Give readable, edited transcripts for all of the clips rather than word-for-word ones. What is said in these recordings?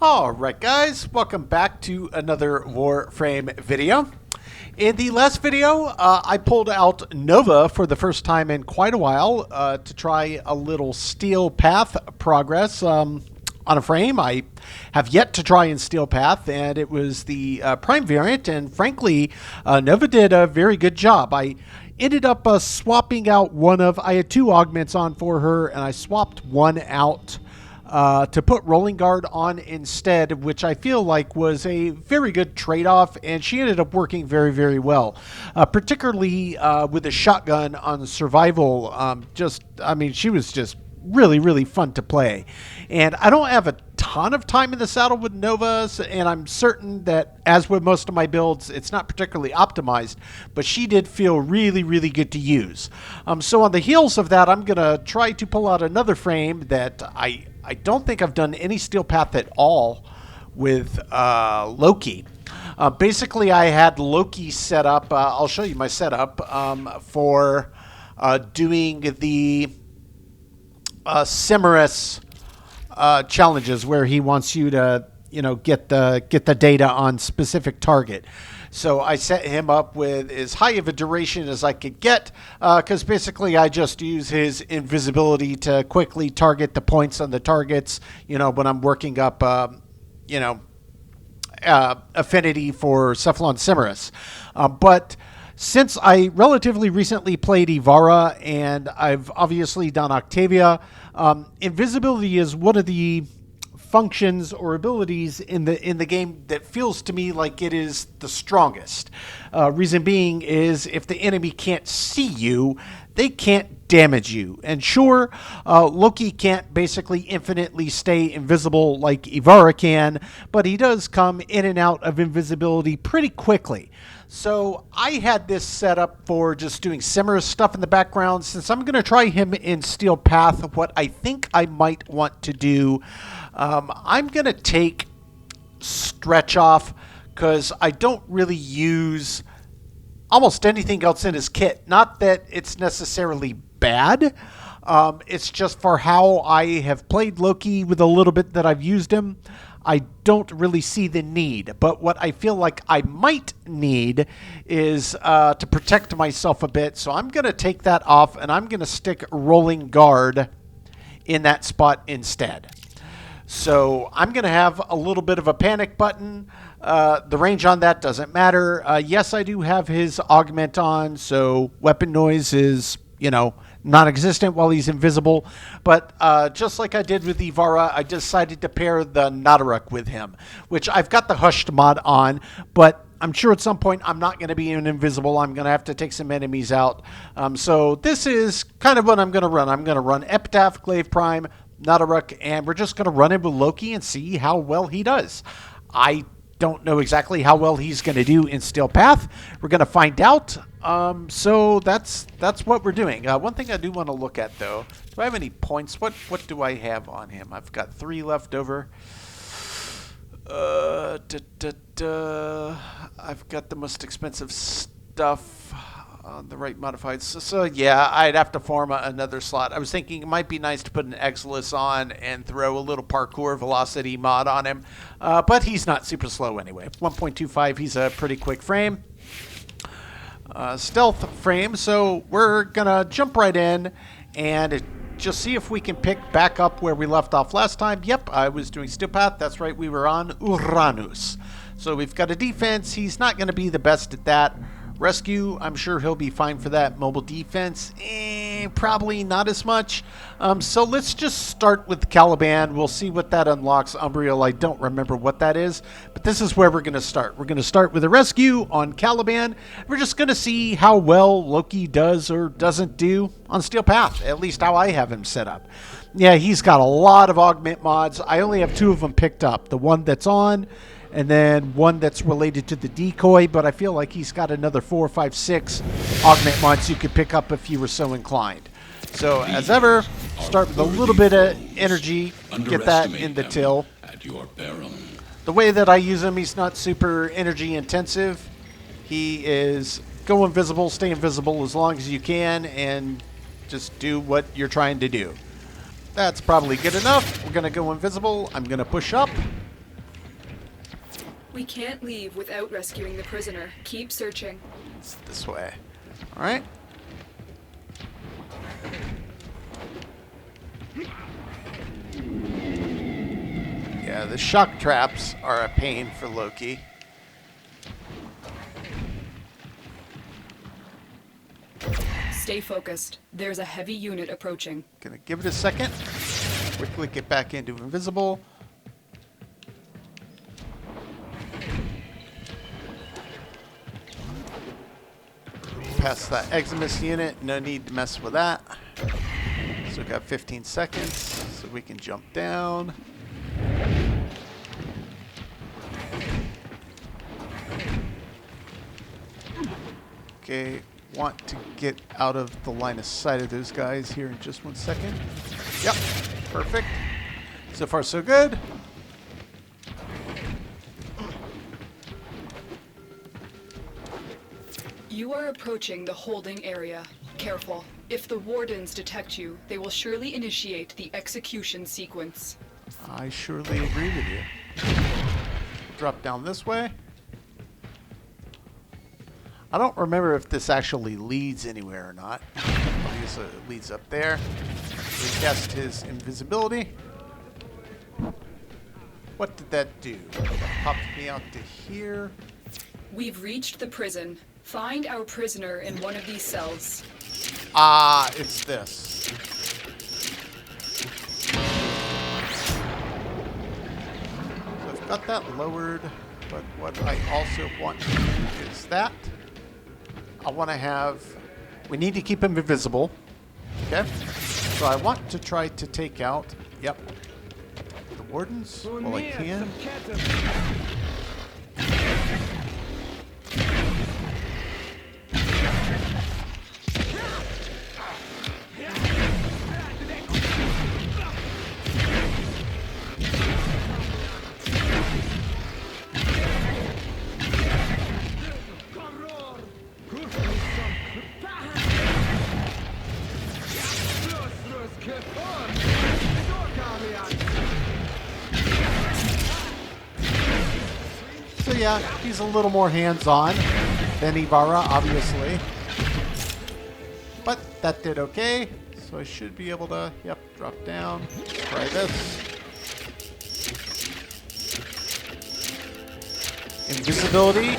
Alright guys, welcome back to another Warframe video. In the last video, I pulled out Nova for the first time in quite a while to try a little Steel Path progress on a frame. I have yet to try in Steel Path, and it was the Prime variant, and frankly, Nova did a very good job. I ended up swapping out I had two augments on for her, and I swapped one out to put Rolling Guard on instead, which I feel like was a very good trade-off, and she ended up working very, very well, particularly with a shotgun on survival. She was just really, really fun to play. And I don't have a ton of time in the saddle with Novas, and I'm certain that, as with most of my builds, it's not particularly optimized, but she did feel really, really good to use. So on the heels of that, I'm going to try to pull out another frame that I don't think I've done any Steel Path at all with Loki. Basically, I had Loki set up. I'll show you my setup for doing the Simaris challenges, where he wants you to, get the data on specific target. So I set him up with as high of a duration as I could get, because basically I just use his invisibility to quickly target the points on the targets, when I'm working up, affinity for Cephalon Simaris. But since I relatively recently played Ivara, and I've obviously done Octavia, invisibility is one of the functions or abilities in the game that feels to me like it is the strongest. Reason being is if the enemy can't see you, they can't damage you. And sure, Loki can't basically infinitely stay invisible like Ivara can, but he does come in and out of invisibility pretty quickly. So I had this set up for just doing Simaris stuff in the background. Since I'm going to try him in Steel Path, what I think I might want to do, I'm going to take Stretch off, because I don't really use almost anything else in his kit. Not that it's necessarily bad. It's just for how I have played Loki with a little bit that I've used him. I don't really see the need, but what I feel like I might need is to protect myself a bit. So I'm going to take that off, and I'm going to stick Rolling Guard in that spot instead. So I'm going to have a little bit of a panic button. The range on that doesn't matter. Yes, I do have his augment on, so weapon noise is, non-existent while he's invisible. But just like I did with Ivara, I decided to pair the Nadaruk with him, which I've got the Hushed mod on, but I'm sure at some point I'm not going to be invisible. I'm going to have to take some enemies out. So this is kind of what I'm going to run. I'm going to run Epitaph, Glaive Prime, Nadaruk, and we're just going to run in with Loki and see how well he does. I don't know exactly how well he's going to do in Steel Path. We're going to find out. So that's what we're doing. One thing I do want to look at, though, do I have any points? What do I have on him? I've got 3 left over. I've got the most expensive stuff on the right modified. So yeah, I'd have to farm another slot. I was thinking it might be nice to put an Exilus on and throw a little parkour velocity mod on him, but he's not super slow anyway. 1.25, he's a pretty quick frame. Stealth frame, so we're gonna jump right in and just see if we can pick back up where we left off last time. Yep, I was doing Steel Path. That's right, we were on Uranus. So we've got a defense. He's not going to be the best at that. Rescue, I'm sure he'll be fine for that. Mobile defense, probably not as much. So let's just start with Caliban. We'll see what that unlocks. Umbriel, I don't remember what that is, but this is where we're going to start. We're going to start with a rescue on Caliban. We're just going to see how well Loki does or doesn't do on Steel Path, at least how I have him set up. Yeah, he's got a lot of augment mods. I only have 2 of them picked up. The one that's on, and then one that's related to the decoy, but I feel like he's got another 4, 5, 6 augment mods you could pick up if you were so inclined. So, as ever, start with a little bit of energy, get that in the till. The way that I use him, he's not super energy intensive. He is go invisible, stay invisible as long as you can, and just do what you're trying to do. That's probably good enough. We're going to go invisible. I'm going to push up. We can't leave without rescuing the prisoner. Keep searching. It's this way. All right. Yeah, the shock traps are a pain for Loki. Stay focused. There's a heavy unit approaching. Gonna give it a second. Quickly get back into invisible. Past that Eximus unit, no need to mess with that. So got 15 seconds, so we can jump down. Okay, want to get out of the line of sight of those guys here in just 1 second. Yep, perfect. So far so good. You are approaching the holding area. Careful. If the wardens detect you, they will surely initiate the execution sequence. I surely agree with you. Drop down this way. I don't remember if this actually leads anywhere or not. Obviously it leads up there. We cast his invisibility. What did that do? That popped me out to here. We've reached the prison. Find our prisoner in one of these cells. Ah, it's this. So I've got that lowered, but what I also want to do is that. I want to have... We need to keep him invisible. Okay? So I want to try to take out... Yep. The wardens. Well, I can. So yeah, he's a little more hands-on than Ivara, obviously. But that did okay. So I should be able to, yep, drop down. Try this. Invisibility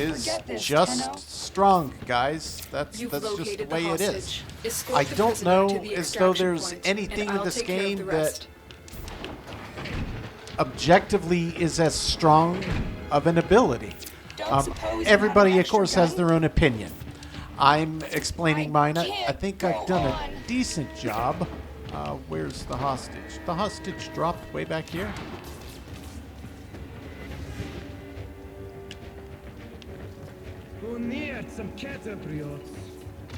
is just strong, guys. That's just the way it is. I don't know as though there's anything in this game that objectively is as strong of an ability. Everybody, of course, has their own opinion. I'm explaining mine. I think I've done a decent job. Where's the hostage? The hostage dropped way back here.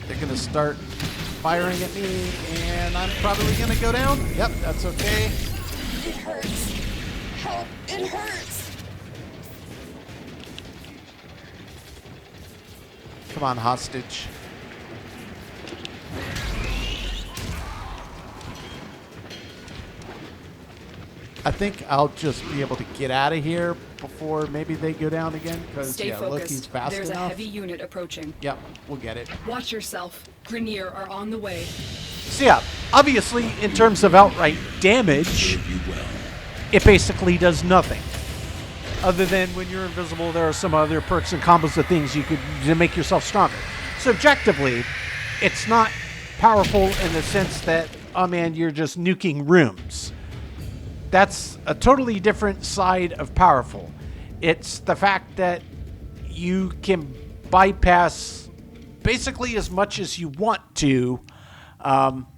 They're going to start firing at me, and I'm probably going to go down. Yep, that's okay. It hurts. Help, it hurts. Come on, hostage. I think I'll just be able to get out of here before maybe they go down again, because yeah, Loki's fast There's enough. a heavy unit approaching. Yep, we'll get it. Watch yourself. Grineer are on the way. So yeah, obviously in terms of outright damage, it basically does nothing. Other than when you're invisible, there are some other perks and combos of things you could to make yourself stronger. So objectively, it's not powerful in the sense that, oh man, you're just nuking rooms. That's a totally different side of powerful. It's the fact that you can bypass basically as much as you want to,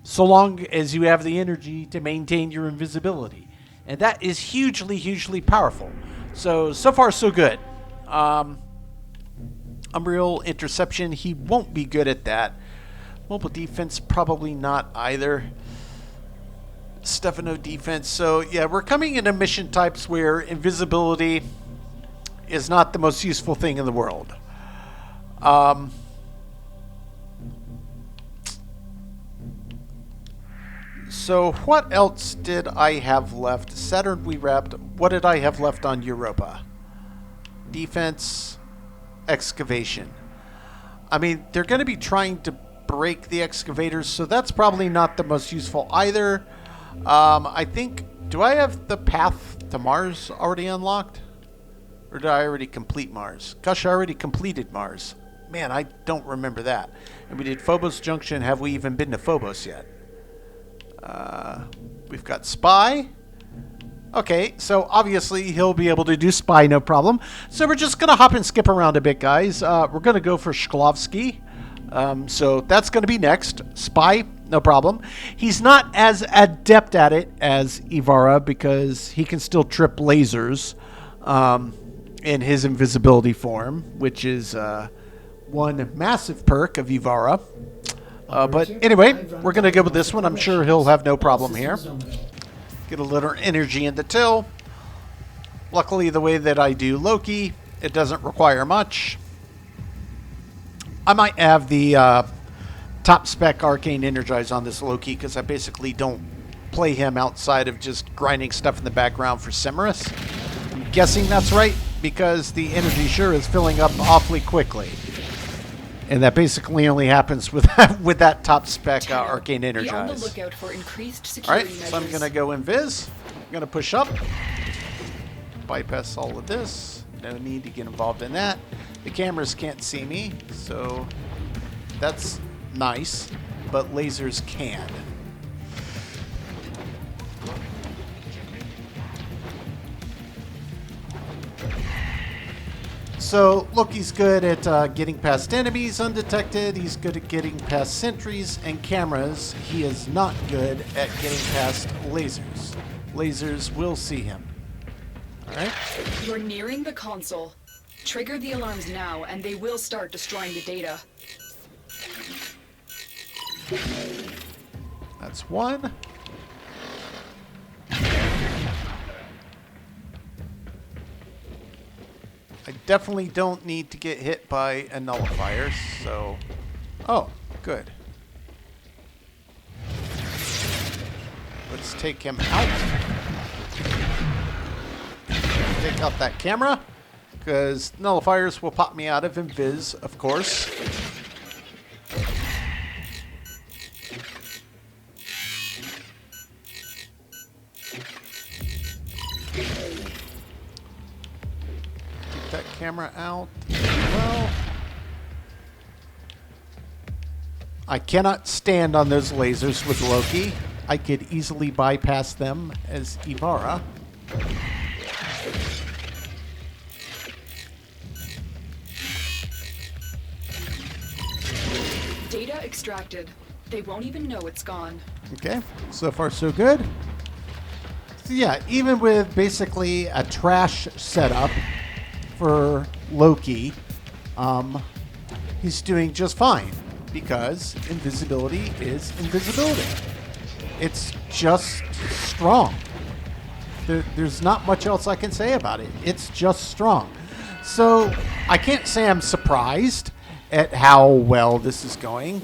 so long as you have the energy to maintain your invisibility. And that is hugely, hugely powerful. So far so good. Unreal Interception, he won't be good at that. Mobile defense, probably not either. Stefano defense. So yeah, we're coming into mission types where invisibility is not the most useful thing in the world. So what else did I have left? Saturn we wrapped. What did I have left on Europa? defense, excavation. I mean, they're going to be trying to break the excavators, so that's probably not the most useful either. I think, do I have the path to Mars already unlocked? Or did I already complete Mars? Gosh, I already completed Mars. Man, I don't remember that. And we did Phobos Junction. Have we even been to Phobos yet? We've got Spy. Okay, so obviously he'll be able to do Spy, no problem. So we're just going to hop and skip around a bit, guys. We're going to go for Shklovsky. So that's going to be next. Spy, no problem. He's not as adept at it as Ivara because he can still trip lasers in his invisibility form, which is one massive perk of Ivara. But anyway, we're going to go with this one. I'm sure he'll have no problem here. Get a little energy in the till. Luckily, the way that I do Loki, it doesn't require much. I might have the top spec Arcane Energize on this Loki because I basically don't play him outside of just grinding stuff in the background for Simaris. I'm guessing that's right because the energy sure is filling up awfully quickly. And that basically only happens with with that top spec Arcane Energize. Be on the lookout for increased security Alright, measures. so I'm going to go Invis. I'm going to push up. Bypass all of this. No need to get involved in that. The cameras can't see me, so that's nice. But lasers can. So Loki's good at getting past enemies undetected. He's good at getting past sentries and cameras. He is not good at getting past lasers. Lasers will see him. Alright? You're nearing the console. Trigger the alarms now, and they will start destroying the data. That's one. I definitely don't need to get hit by a nullifier, so... Oh, good. Let's take him out. Take out that camera, because nullifiers will pop me out of Invis, of course. That camera out as well. I cannot stand on those lasers with Loki. I could easily bypass them as Ivara. Data extracted. They won't even know it's gone. Okay, so far so good. So yeah, even with basically a trash setup for Loki, he's doing just fine because invisibility is invisibility. It's just strong. There's not much else I can say about it. It's just strong. So I can't say I'm surprised at how well this is going,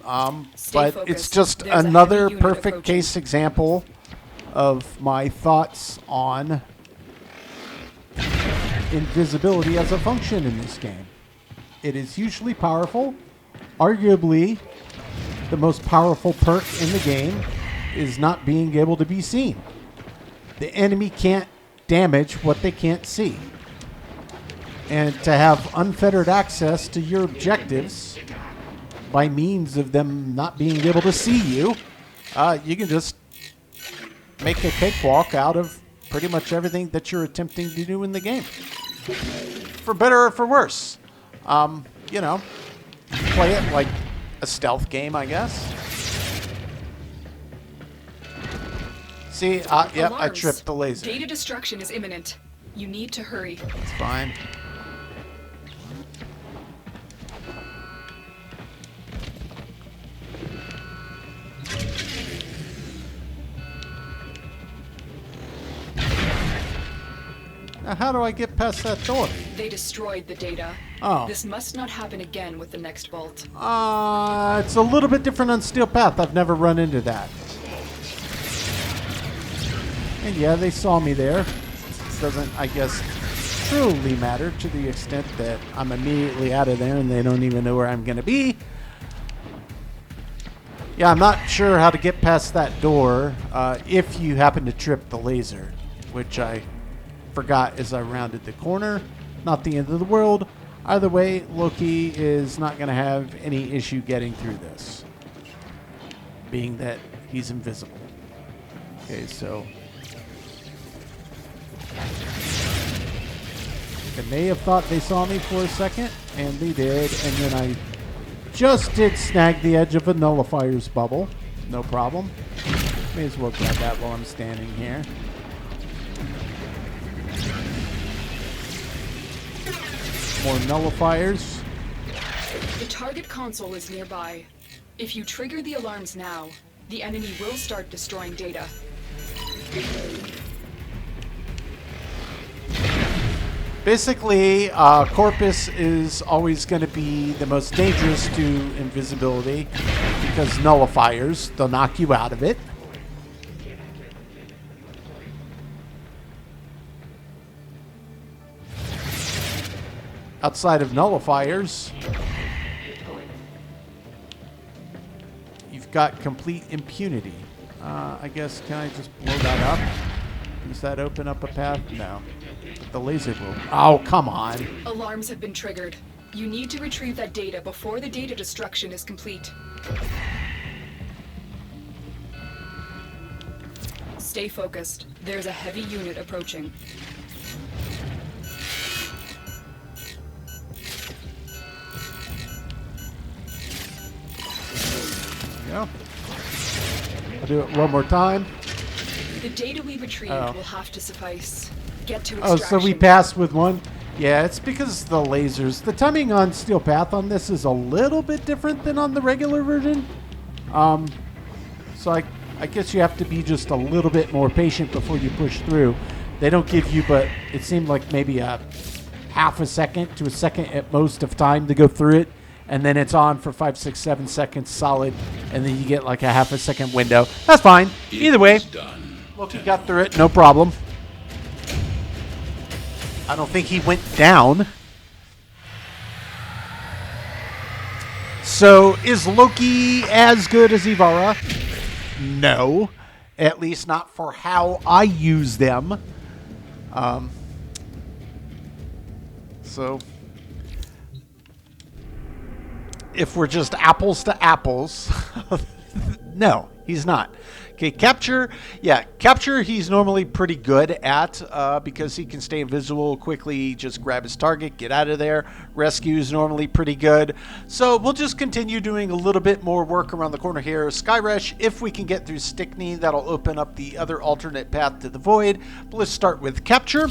but it's just another perfect case example of my thoughts on invisibility as a function in this game. It is hugely powerful. Arguably, the most powerful perk in the game is not being able to be seen. The enemy can't damage what they can't see. And to have unfettered access to your objectives by means of them not being able to see you, you can just make a cakewalk out of pretty much everything that you're attempting to do in the game. For better or for worse. You know, play it like a stealth game, I guess. See, yep, I tripped the laser. Data destruction is imminent. You need to hurry. That's fine. Now, how do I get past that door? They destroyed the data. Oh. This must not happen again with the next vault. It's a little bit different on Steel Path. I've never run into that. And yeah, they saw me there. Doesn't, I guess, truly matter to the extent that I'm immediately out of there and they don't even know where I'm going to be. Yeah, I'm not sure how to get past that door if you happen to trip the laser, which I forgot as I rounded the corner. Not the end of the world. Either way, Loki is not going to have any issue getting through this, being that he's invisible. Okay, so they may have thought they saw me for a second, and they did, and then I just did snag the edge of a nullifier's bubble. No problem. May as well grab that while I'm standing here. More nullifiers. The target console is nearby. If you trigger the alarms now, the enemy will start destroying data. Basically, Corpus is always going to be the most dangerous to invisibility because nullifiers, they'll knock you out of it. Outside of nullifiers, you've got complete impunity. I guess, can I just blow that up? Does that open up a path? No. The laser will. Oh, come on. Alarms have been triggered. You need to retrieve that data before the data destruction is complete. Stay focused. There's a heavy unit approaching. Yeah. I'll do it one more time. The data we retrieved will have to suffice. Get to Oh, extraction. so we passed with one? Yeah, it's because the lasers. The timing on Steel Path on this is a little bit different than on the regular version. So I guess you have to be just a little bit more patient before you push through. They don't give you, but it seemed like maybe a half a second to a second at most of time to go through it. And then it's on for 5, 6, 7 seconds solid. And then you get like a half a second window. That's fine. Either way, Loki got through it. No problem. I don't think he went down. So, is Loki as good as Ivara? No. At least not for how I use them. So, if we're just apples to apples, no, he's not. Okay, capture. Yeah, capture he's normally pretty good at because he can stay invisible quickly, just grab his target, get out of there. Rescue is normally pretty good. So we'll just continue doing a little bit more work around the corner here. Skyresh, if we can get through Stickney, that'll open up the other alternate path to the void. But let's start with capture.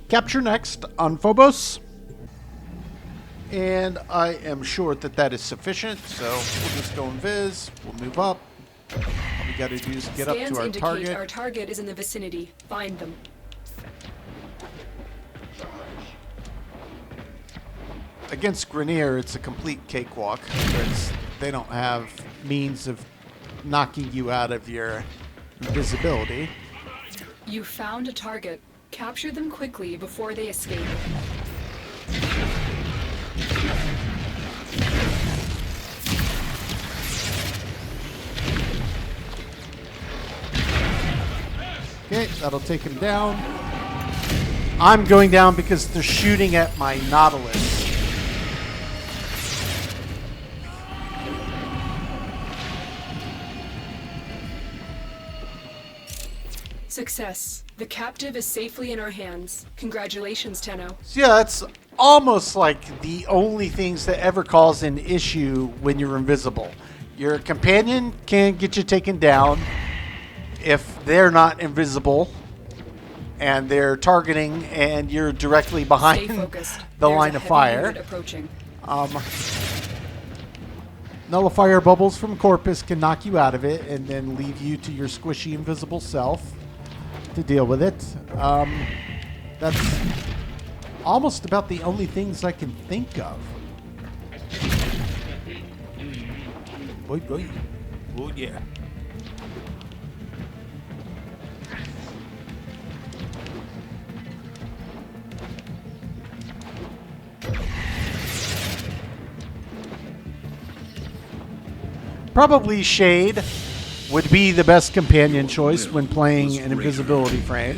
Capture next on Phobos. And I am sure that that is sufficient, so we'll just go invis. We'll move up. All we got to do is get up to our target. Our target is in the vicinity. Find them. Against Grenier, it's a complete cakewalk. They don't have means of knocking you out of your invisibility. You found a target. Capture them quickly before they escape. Okay, that'll take him down. I'm going down because they're shooting at my Nautilus. Success. The captive is safely in our hands. Congratulations, Tenno. So yeah, that's almost like the only things that ever cause an issue when you're invisible. Your companion can get you taken down if they're not invisible and they're targeting and you're directly behind the line of fire. Nullifier bubbles from Corpus can knock you out of it and then leave you to your squishy invisible self to deal with it. That's almost about the only things I can think of. Boy, boy. Oh, yeah. Probably Shade would be the best companion choice when playing an invisibility frame,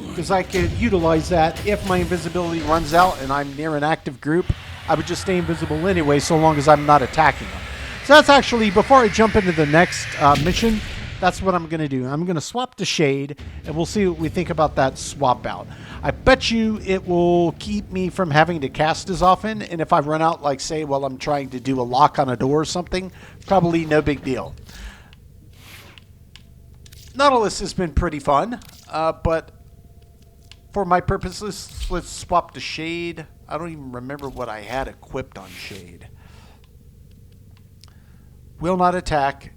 because I could utilize that if my invisibility runs out and I'm near an active group. I would just stay invisible anyway, so long as I'm not attacking them. So that's actually, before I jump into the next mission, that's what I'm going to do. I'm going to swap to Shade, and we'll see what we think about that swap out. I bet you it will keep me from having to cast as often, and if I run out, like, say, while I'm trying to do a lock on a door or something, probably no big deal. Nautilus has been pretty fun, but for my purposes, let's swap to Shade. I don't even remember what I had equipped on Shade. Will not attack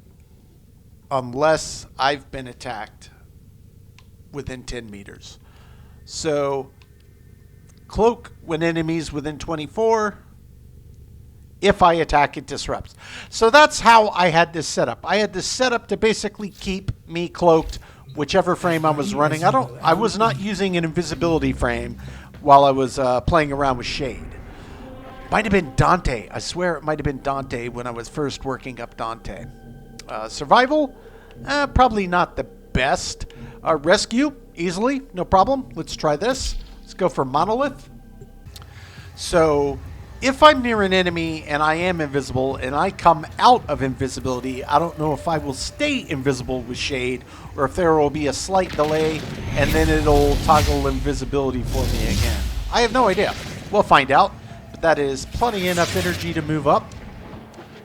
unless I've been attacked within 10 meters. So, cloak when enemies within 24. If I attack, it disrupts. So that's how I had this set up. I had this set up to basically keep me cloaked whichever frame I was running. I was not using an invisibility frame while I was playing around with Shade. Might have been Dante. I swear it might have been Dante when I was first working up Dante. Survival? Probably not the best. Rescue? Easily. No problem. Let's try this. Let's go for Monolith. So, if I'm near an enemy and I am invisible and I come out of invisibility, I don't know if I will stay invisible with Shade or if there will be a slight delay and then it'll toggle invisibility for me again. I have no idea. We'll find out. But that is plenty enough energy to move up.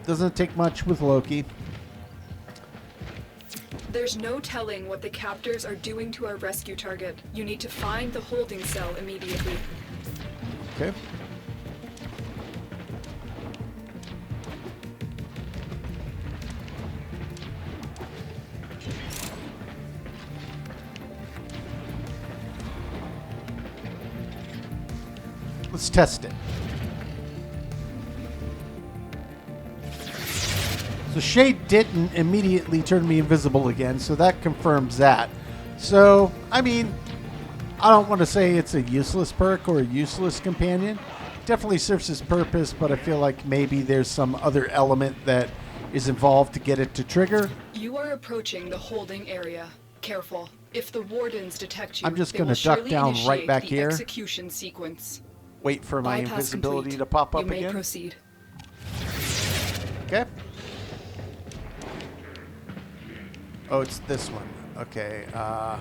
Doesn't take much with Loki. There's no telling what the captors are doing to our rescue target. You need to find the holding cell immediately. Okay. Let's test it. So Shade didn't immediately turn me invisible again, so that confirms that. So, I mean, I don't want to say it's a useless perk or a useless companion. It definitely serves its purpose, but I feel like maybe there's some other element that is involved to get it to trigger. You are approaching the holding area. Careful. If the wardens detect you, I'm just going to duck down right back here. Execution sequence. Wait for my Bypass invisibility complete. to pop up you may again. Proceed. Okay. Oh, it's this one. Okay. Do I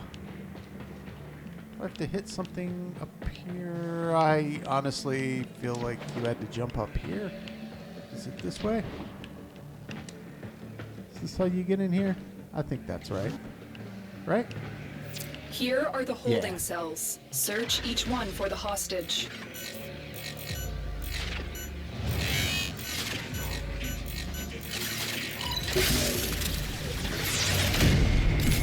have to hit something up here? I honestly feel like you had to jump up here. Is it this way? Is this how you get in here? I think that's right. Right? Here are the holding cells. Search each one for the hostage.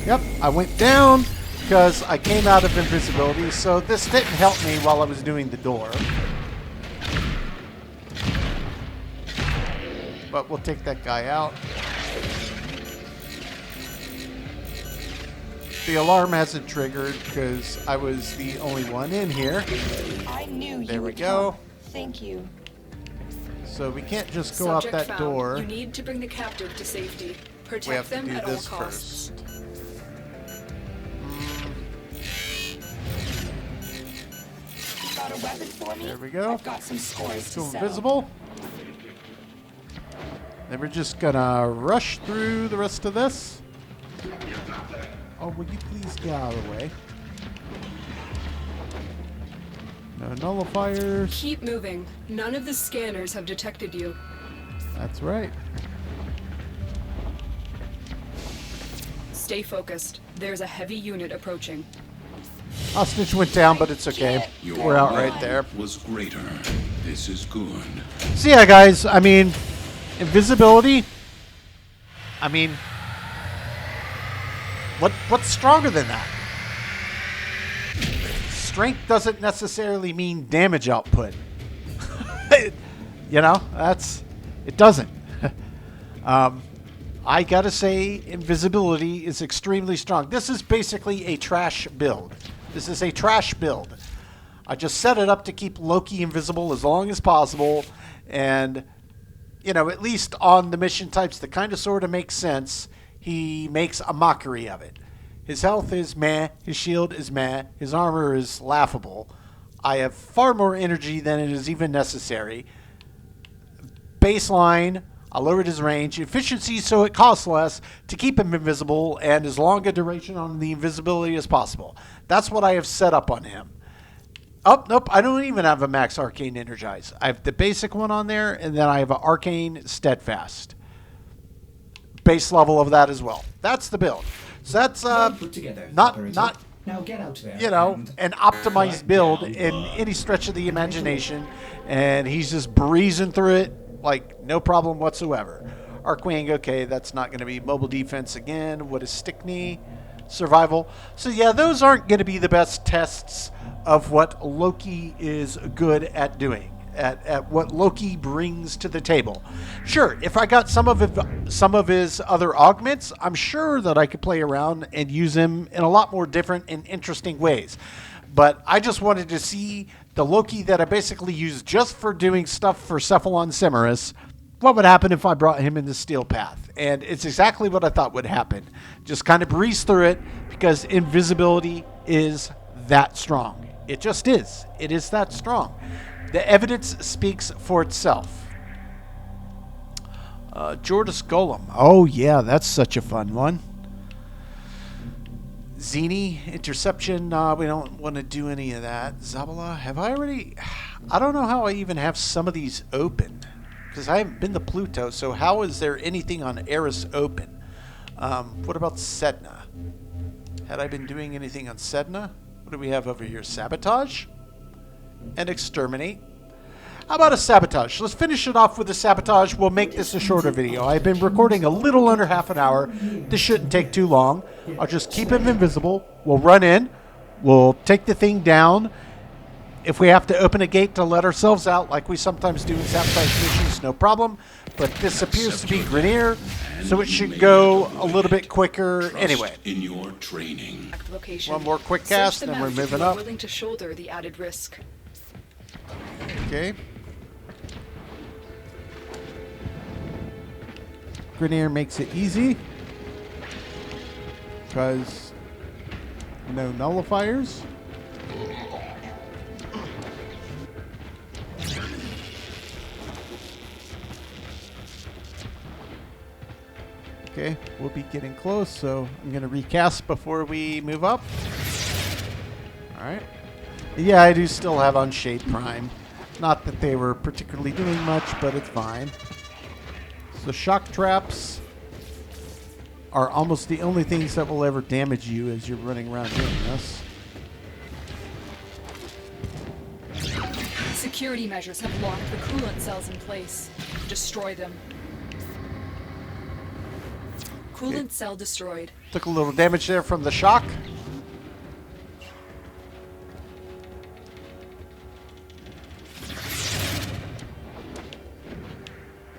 Yep, I went down because I came out of invisibility, so this didn't help me while I was doing the door. But we'll take that guy out. The alarm hasn't triggered because I was the only one in here. I knew you There we would go. come. Thank you. So we can't just go Subject out that found. door. You need to bring the captive to safety. Protect We have to them do at all this costs. first. Got a weapon for me? There we go. I've got some scores Still to settle. invisible. Then we're just gonna rush through the rest of this. Oh, will you please get out of the way? No nullifiers. Keep moving. None of the scanners have detected you. That's right. Stay focused. There's a heavy unit approaching. Hostage went down, but it's okay. We're out right there. Was greater. This is good. So yeah, guys, I mean, invisibility, I mean, what's stronger than that? Strength doesn't necessarily mean damage output. You know, it doesn't. I gotta say, invisibility is extremely strong. This is basically a trash build. This is a trash build. I just set it up to keep Loki invisible as long as possible, and you know, at least on the mission types that kind of sort of make sense, he makes a mockery of it. His health is meh, his shield is meh, his armor is laughable. I have far more energy than it is even necessary. Baseline, I lowered his range. Efficiency, so it costs less to keep him invisible, and as long a duration on the invisibility as possible. That's what I have set up on him. Oh, nope, I don't even have a max arcane energize. I have the basic one on there, and then I have an arcane steadfast. Base level of that as well. That's the build. So that's put together, not now get out there, you know, an optimized build in any stretch of the imagination, and he's just breezing through it like no problem whatsoever. Arcwing, okay, that's not going to be mobile defense again. What is Stickney? Survival. So yeah, those aren't going to be the best tests of what Loki is good at doing, at what Loki brings to the table. Sure, if I got some of his other augments, I'm sure that I could play around and use him in a lot more different and interesting ways. But I just wanted to see the Loki that I basically used just for doing stuff for Cephalon Simaris. What would happen if I brought him in the Steel Path? And it's exactly what I thought would happen. Just kind of breeze through it because invisibility is that strong. It just is. It is that strong. The evidence speaks for itself. Jordis Golem. Oh, yeah, that's such a fun one. Zini, Interception. We don't want to do any of that. Zabala, have I already... I don't know how I even have some of these open. Because I haven't been to Pluto, so how is there anything on Eris open? What about Sedna? Had I been doing anything on Sedna? What do we have over here? Sabotage? And Exterminate. How about a Sabotage? Let's finish it off with a Sabotage. We'll make this a shorter video. I've been recording a little under half an hour. This shouldn't take too long. I'll just keep him invisible. We'll run in. We'll take the thing down. If we have to open a gate to let ourselves out, like we sometimes do in Sabotage missions, no problem. But this appears to be Grenier, so it should go a little bit quicker anyway. In your training. One more quick cast, and then we're moving up. Willing to shoulder the added risk. Okay. Grenier makes it easy because no nullifiers. Okay, we'll be getting close, so I'm going to recast before we move up. Alright. Yeah, I do still have Unshade Prime. Not that they were particularly doing much, but it's fine. So shock traps are almost the only things that will ever damage you as you're running around doing this. Security measures have locked the coolant cells in place. Destroy them. Coolant cell destroyed. Took a little damage there from the shock.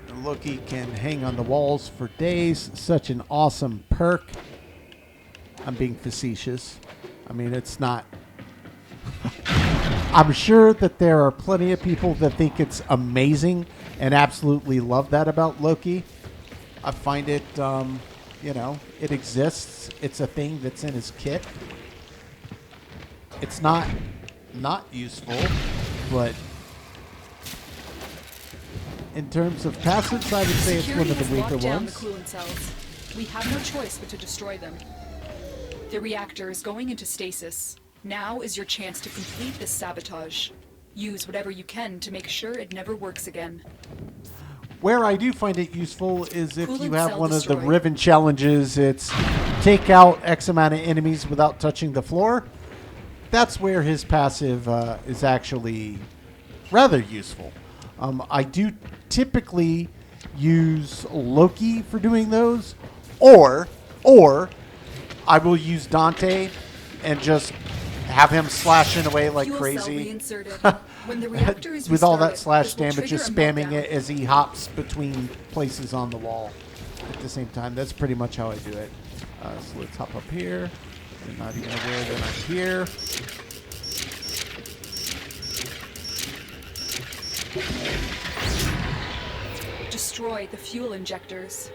And Loki can hang on the walls for days. Such an awesome perk. I'm being facetious. I mean, it's not... I'm sure that there are plenty of people that think it's amazing and absolutely love that about Loki. I find it... you know, it exists. It's a thing that's in his kit. It's not useful, but in terms of passives, I would say it's one of the weaker ones. The coolant cells. We have no choice but to destroy them. The reactor is going into stasis. Now is your chance to complete this sabotage. Use whatever you can to make sure it never works again. Where I do find it useful is if Coolant you have cell one of the destroyed. Riven challenges, it's take out X amount of enemies without touching the floor. That's where his passive is actually rather useful. I do typically use Loki for doing those, or I will use Dante and just have him slashing away like Fuel cell crazy. reinserted. When the reactor is With all that restarted, slash this will damage, just trigger a spamming meltdown. it as he hops between places on the wall at the same time. That's pretty much how I do it. So let's hop up here. I'm not even aware that I'm here. Destroy the fuel injectors.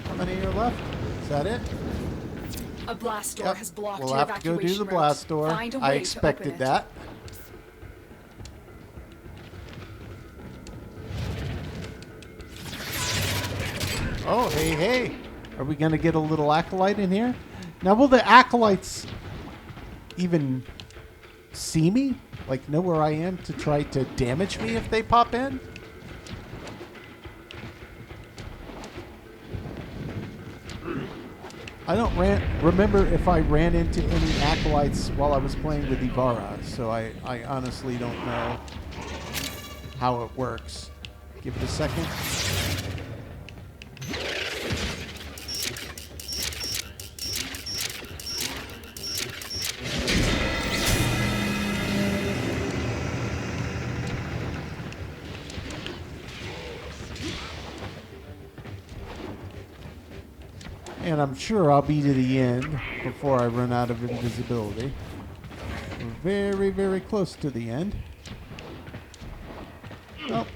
How many are left? Is that it? A blast door has blocked We'll your have to go do evacuation the route. blast door. Find a I way to expected open it. that. Oh, hey, hey. Are we going to get a little acolyte in here? Now, will the acolytes even see me? Like, know where I am to try to damage me if they pop in? I don't remember if I ran into any acolytes while I was playing with Ivara, so I honestly don't know how it works. Give it a second. And I'm sure I'll be to the end before I run out of invisibility. We're very, very close to the end. Oh,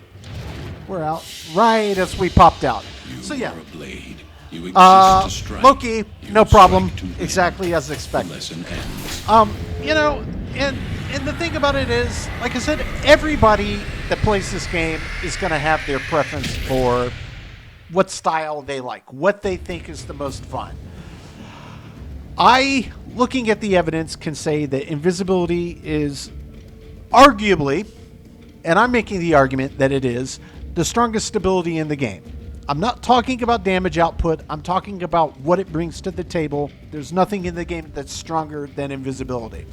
we're out right as we popped out. So yeah, are a blade. You exist to strike. Loki, You no problem. strike to win. Exactly as The expected. lesson ends. You know, and the thing about it is, like I said, everybody that plays this game is going to have their preference for what style they like, what they think is the most fun. I, looking at the evidence, can say that invisibility is arguably, and I'm making the argument that it is, the strongest ability in the game. I'm not talking about damage output. I'm talking about what it brings to the table. There's nothing in the game that's stronger than invisibility.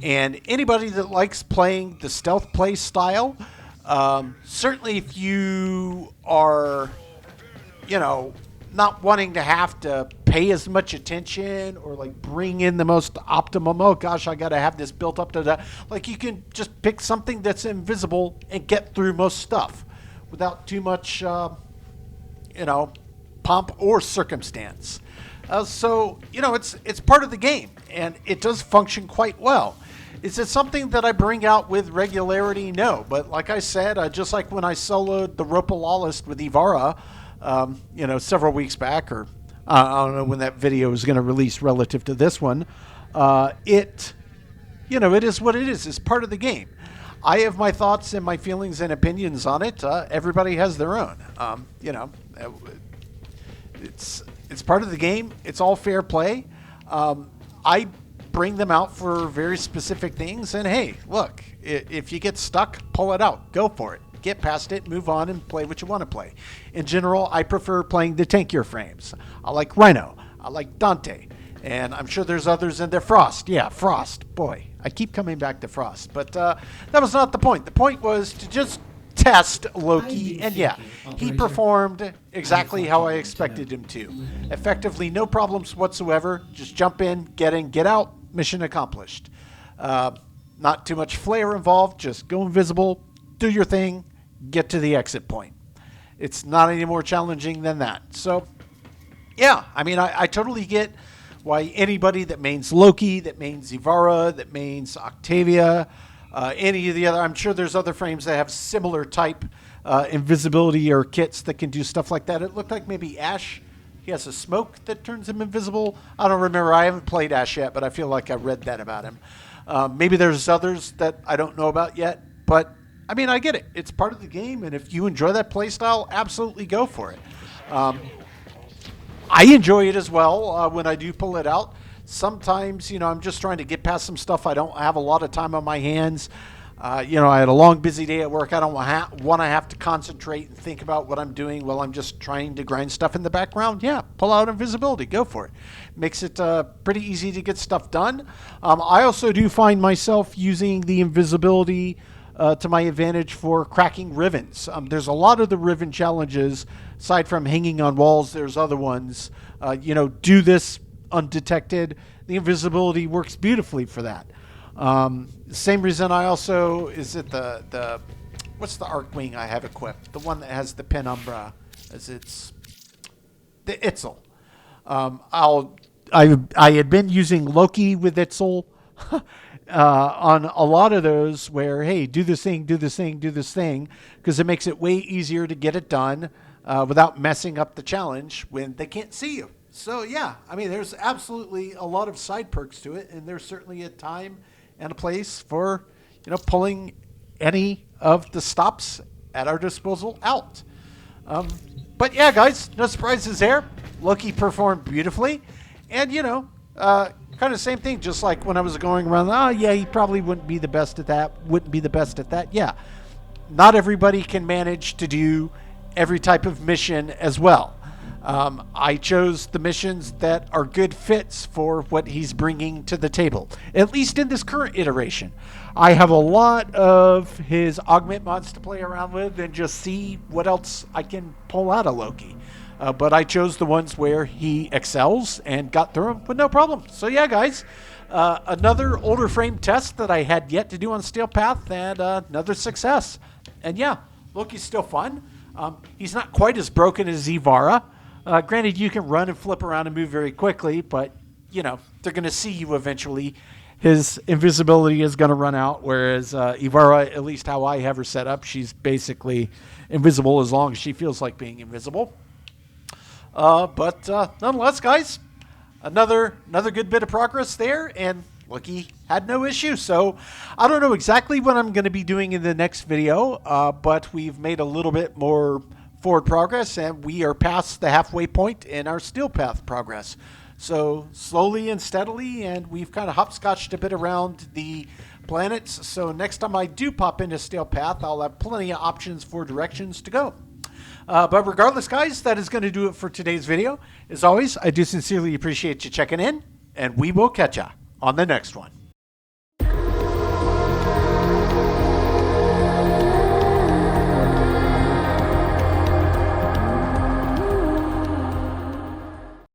And anybody that likes playing the stealth play style, certainly if you are, you know, not wanting to have to pay as much attention or like bring in the most optimum, oh gosh, I got to have this built up to that. Like you can just pick something that's invisible and get through most stuff without too much, you know, pomp or circumstance. So, you know, it's part of the game and it does function quite well. Is it something that I bring out with regularity? No. But like I said, just like when I soloed the Rope of Lawless with Ivara, you know, several weeks back, or I don't know when that video is going to release relative to this one, it, you know, it is what it is. It's part of the game. I have my thoughts and my feelings and opinions on it. Everybody has their own. You know, it's part of the game. It's all fair play. I bring them out for very specific things. And hey, look, if you get stuck, pull it out. Go for it. Get past it, move on, and play what you want to play. In general, I prefer playing the tankier frames. I like Rhino. I like Dante. And I'm sure there's others in there. Frost. Yeah, Frost. Boy, I keep coming back to Frost. But that was not the point. The point was to just test Loki. And yeah, he performed exactly how I expected him to. Effectively, no problems whatsoever. Just jump in, get out, mission accomplished. Not too much flair involved. Just go invisible, do your thing, get to the exit point. It's not any more challenging than that. So, yeah, I mean, I totally get why anybody that mains Loki, that mains Ivara, that mains Octavia, any of the other, I'm sure there's other frames that have similar type invisibility or kits that can do stuff like that. It looked like maybe Ash, he has a smoke that turns him invisible. I don't remember. I haven't played Ash yet, but I feel like I read that about him. Maybe there's others that I don't know about yet, but I mean, I get it. It's part of the game, and if you enjoy that playstyle, absolutely go for it. I enjoy it as well when I do pull it out. Sometimes, you know, I'm just trying to get past some stuff. I don't have a lot of time on my hands. You know, I had a long, busy day at work. I don't want to have to concentrate and think about what I'm doing while I'm just trying to grind stuff in the background. Yeah, pull out invisibility. Go for it. Makes it pretty easy to get stuff done. I also do find myself using the invisibility to my advantage for cracking rivens. There's a lot of the riven challenges, aside from hanging on walls, there's other ones. You know, do this undetected. the invisibility works beautifully for that. Same reason I also, is it the what's the arc wing I have equipped? The one that has the penumbra, as it's the Itzel. I had been using Loki with Itzel on a lot of those where, hey, do this thing, do this thing, do this thing, because it makes it way easier to get it done without messing up the challenge when they can't see you. So yeah, I mean, there's absolutely a lot of side perks to it, and there's certainly a time and a place for, pulling any of the stops at our disposal out. But yeah, guys, no surprises there. Loki performed beautifully, and kind of same thing. Just like when I was going around, oh yeah, he probably wouldn't be the best at that. Yeah, not everybody can manage to do every type of mission as well. I chose the missions that are good fits for what he's bringing to the table, at least in this current iteration. I have a lot of his augment mods to play around with and just see what else I can pull out of Loki. But I chose the ones where he excels and got through them with no problem. So yeah, guys, another older frame test that I had yet to do on Steel Path, and another success. And yeah, Loki's still fun. He's not quite as broken as Ivara. Granted, you can run and flip around and move very quickly, but, they're going to see you eventually. His invisibility is going to run out, whereas Ivara, at least how I have her set up, she's basically invisible as long as she feels like being invisible. But nonetheless, guys, another good bit of progress there, and Loki had no issue. So I don't know exactly what I'm going to be doing in the next video, but we've made a little bit more forward progress, and we are past the halfway point in our Steel Path progress. So slowly and steadily, and we've kind of hopscotched a bit around the planets. So next time I do pop into Steel Path, I'll have plenty of options for directions to go. But regardless, guys, that is going to do it for today's video. As always, I do sincerely appreciate you checking in, and we will catch ya on the next one.